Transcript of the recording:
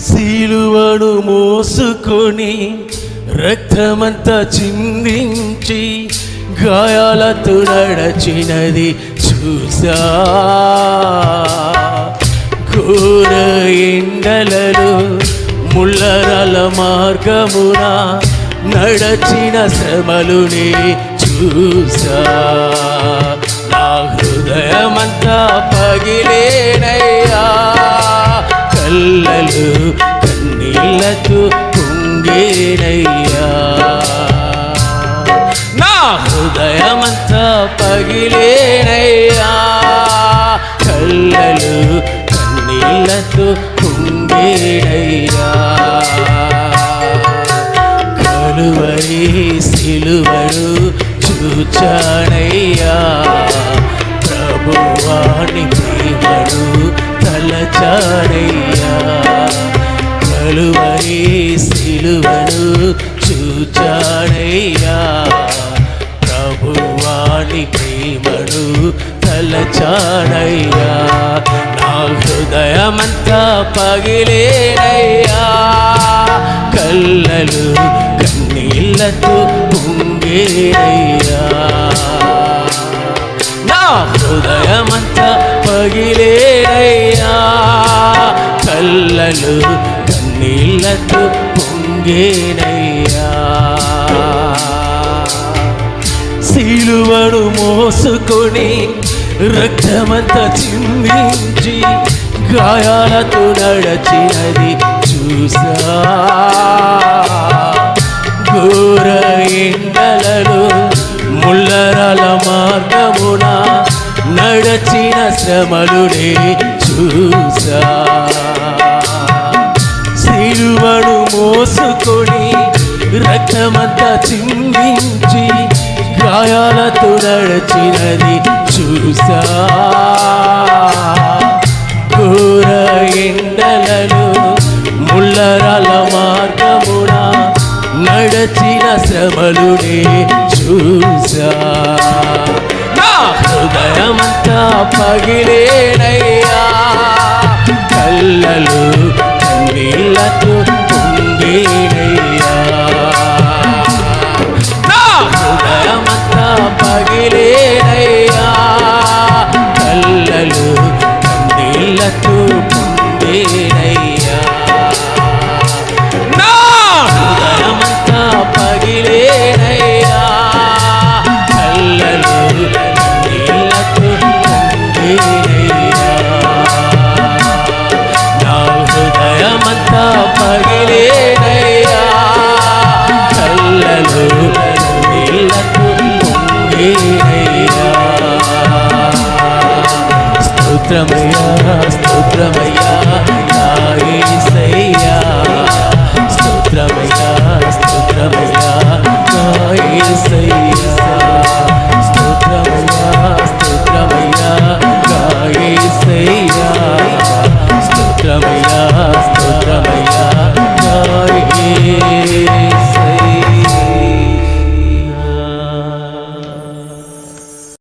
సిలువను మోసుకొని రక్తమంతా చిందించి గాయాలతో నడచినది చూసా. ఘోర ఎండలలో ముళ్ళరాల మార్గమున నడచిన శ్రమలునే చూసా. నా హృదయమంతా పగిలేనయ్యా, కళ్ళలు కన్నీళ్లతో పొంగేనయ్యా. నా హృదయమంతా పగిలేనయ్యా, కళ్ళలు కన్నీళ్లతో పొంగేనయ్యా. కలువరి సిలువను చూచానయ్యా, ప్రభువాని ప్రేమను తలచానయ్యా. కలువరి సిలువను చూచానయ్యా, ప్రభువాని ప్రేమను తలచానయ్యా. నా హృదయమంతా పగిలేనయ్యా, కళ్ళలు కన్నీళ్లతో పొంగేనయ్యా. నా హృదయమంతా పగిలేనయ్యా, కళ్ళలు కన్నీళ్లతో పొంగేనయ్యా. సిలువను మోసుకొని రక్తమంతా చిందించి గాయాలతో నడచినది చూసా. ఘోర ఎండలలో ముళ్ళరాల మార్గమున నడచిన శ్రమలునే చూసా. సిలువను మోసుకొని రక్తమంతా చిందించి గాయాలతో నడచినది చూసా. ఘోర ఎండలలో ముళ్ళరాల మార్గమున నడచిన శ్రమలునే చూసా. నా హృదయమంతా పగిలేనయ్యా, కళ్ళలు కన్నీళ్లతో పొంగేనయ్యా. నా హృదయమంతా పగిలేనయ్యా, కళ్ళలు కన్నీళ్లతో పొంగేనయ్యా. నా హృదయమంతా పగిలేనయ్యా, కళ్ళలు కన్నీళ్లతో పొంగేనయ్యా. నా హృదయమంతా పగిలేనయ్యా, కళ్ళలు కన్నీళ్లతో పొంగేనయ్యా. స్తోత్రమయ్యా, స్తోత్రమయ్యా,